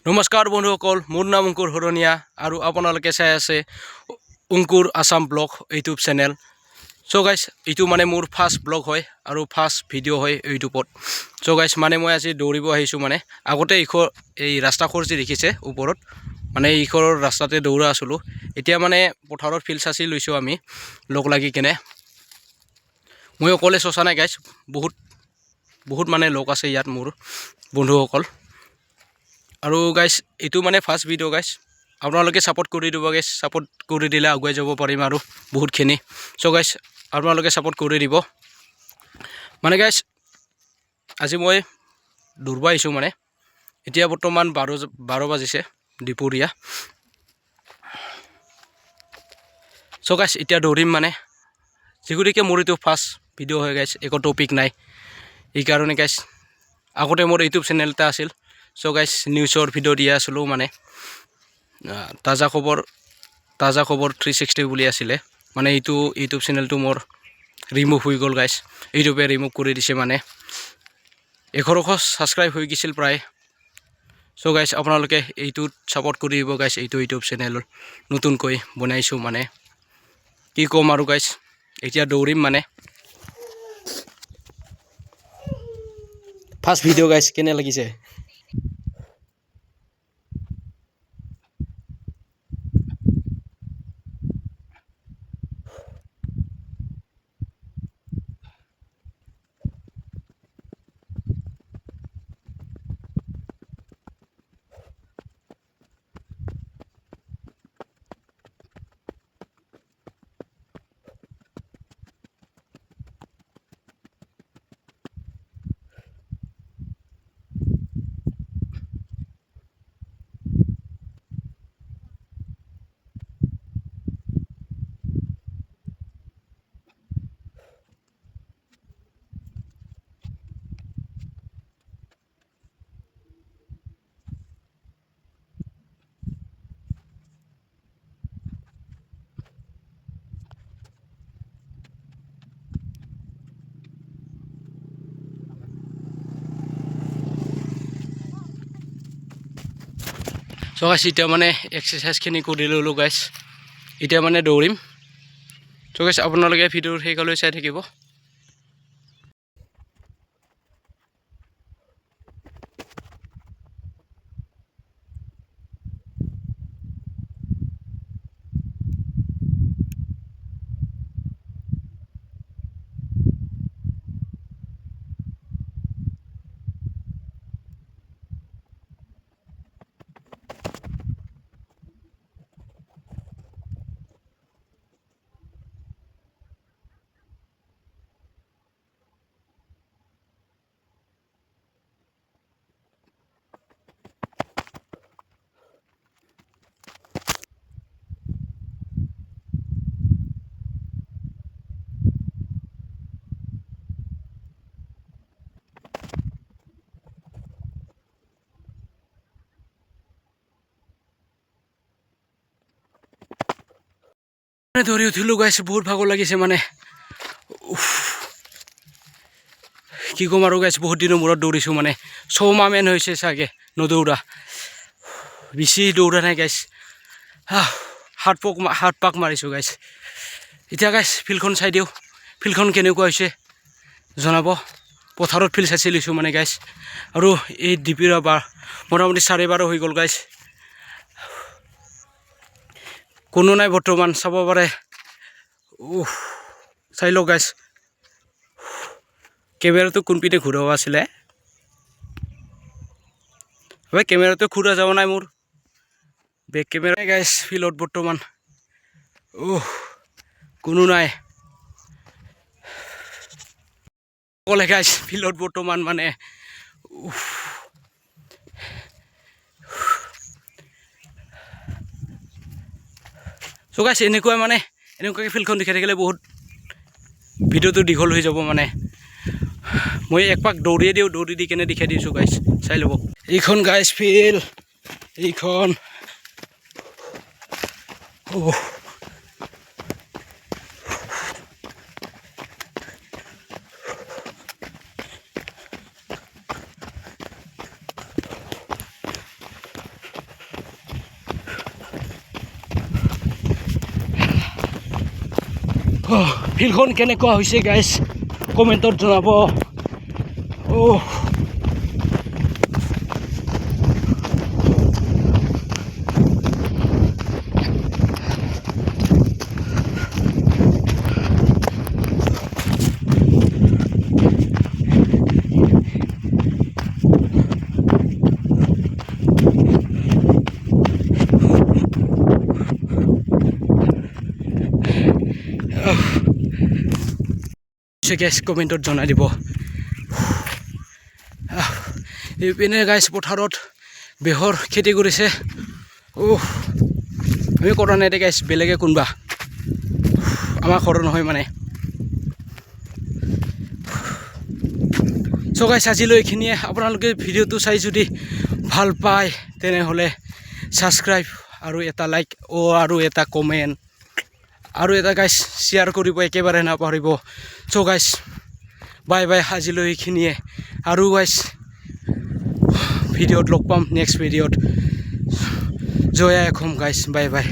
নমস্কাৰ বন্ধুসকল, মোৰ নাম অংকুৰ হৰণীয়া আৰু আপোনালোকে চাই আছে অংকুৰ আছাম ব্লগ ইউটিউব চেনেল। চ' গাইছ, এইটো মানে মোৰ ফাৰ্ষ্ট ব্লগ হয় আৰু ফাৰ্ষ্ট ভিডিঅ' হয় ইউটিউবত। চ' গাইছ, মানে মই আজি দৌৰিব আহিছোঁ। মানে আগতে এই ৰাস্তাখোৰ যে দেখিছে ওপৰত, মানে এইখৰ ৰাস্তাতে দৌৰা আছিলোঁ। এতিয়া মানে পথাৰত ফিল্ড চাচি লৈছোঁ আমি লগ লাগি কেনে। মই অকলে চচা নাই গাইছ, বহুত মানে লগ আছে ইয়াত মোৰ বন্ধুসকল। আৰু গাইছ, এইটো মানে ফাৰ্ষ্ট ভিডিঅ' গাইছ, আপোনালোকে ছাপোৰ্ট কৰি দিব গাইছ। ছাপোৰ্ট কৰি দিলে আগুৱাই যাব পাৰিম আৰু বহুতখিনি। চ' গাইছ, আপোনালোকে ছাপোৰ্ট কৰি দিব। মানে গাইছ, আজি মই দৌৰিব আহিছোঁ। মানে এতিয়া বৰ্তমান 12 বাজিছে দুপৰীয়া। চ' গাইছ, এতিয়া দৌৰিম। মানে যিগতিকে মোৰ এইটো ফাৰ্ষ্ট ভিডিঅ' হয় গাইছ, একো টপিক নাই। এইকাৰণে গাইছ, আগতে মোৰ ইউটিউব চেনেল এটা আছিল। চ' গাইছ, নিউজৰ ভিডিঅ' দিয়া আছিলোঁ। মানে তাজা খবৰ 360 বুলি আছিলে। মানে এইটো ইউটিউব চেনেলটো মোৰ ৰিমুভ হৈ গ'ল গাইছ। ইউটিউবে ৰিমুভ কৰি দিছে। মানে 1100 ছাবস্ক্ৰাইব হৈ গৈছিল প্ৰায়। চ' গাইছ, আপোনালোকে এইটোত ছাপোৰ্ট কৰি দিব গাইছ। এইটো ইউটিউব চেনেল নতুনকৈ বনাইছোঁ। মানে কি ক'ম আৰু গাইছ, এতিয়া দৌৰিম। মানে ফাৰ্ষ্ট ভিডিঅ' গাইছ, কেনে লাগিছে? চ' গাইছ, এতিয়া মানে এক্সাৰচাইজখিনি কৰি ল'লোঁ গাইছ। এতিয়া মানে দৌৰিম। চ' গাইছ, আপোনালোকে ভিডিঅ'ৰ শেষলৈ চাই থাকিব। দৌৰি উঠিলোঁ গাইছ, বহুত ভাগৰ লাগিছে। মানে কি ক'ম আৰু গাইছ, বহুত দিনৰ মূৰত দৌৰিছোঁ। মানে 6 মাহমান হৈছে চাগে নদৌৰা, বেছি দৌৰা নাই গাইছ। 7 পাক মাৰিছোঁ গাইছ। এতিয়া গাইছ, ফিল্ডখন চাই দিওঁ, ফিল্ডখন কেনেকুৱা হৈছে জনাব। পথাৰত ফিল্ড চাইছি লৈছোঁ মানে গাইছ। আৰু এই ডিপিৰা মোটামুটি 12:30 হৈ গ'ল গাইছ। কোনো নাই বৰ্তমান, চাব পাৰে। চাই লওক গাইছ, কেমেৰাটো কোনপিনে ঘূৰাব আছিলে। কেমেৰাটো ঘূৰা যাব নাই মোৰ, বেক কেমেৰা গাইছ। ফিল্ডত বৰ্তমান কোনো নাই, অকলে গাইছ ফিল্ডত বৰ্তমান। মানে চ' গাইছ, এনেকুৱাকৈ ফিল্ডখন দেখাই থাকিলে বহুত ভিডিঅ'টো দীঘল হৈ যাব। মানে মই এক পাক দৌৰিয়ে দিওঁ, দৌৰি দি কেনে দেখাই দিছোঁ গাইছ, চাই ল'ব। এইখন গাইছ ফিল্ড, এইখন ফিল্ডখন কেনেকুৱা হৈছে গাইজ কমেণ্টত জনাব। গাইজ কমেণ্টত জনাই দিব। এইপিনে গাইজ পথাৰত বেহৰ খেতি কৰিছে। আমি কৰা নাই দে গাইজ, বেলেগে কোনোবা, আমাৰ ঘৰৰ নহয় মানে। চ' গাইজ আজিলৈ এইখিনিয়ে। আপোনালোকে ভিডিঅ'টো চাই যদি ভাল পায় তেনেহ'লে ছাবস্ক্ৰাইব আৰু এটা লাইক আৰু এটা কমেণ্ট আৰু এটা গাইজ শ্বেয়াৰ কৰিব একেবাৰে নাপাহৰিব। চ' গাইজ বাই বাই, আজিলৈ এইখিনিয়ে। আৰু গাইজ ভিডিঅ'ত লগ পাম নেক্সট ভিডিঅ'ত। জয় আই অসম গাইজ, বাই বাই।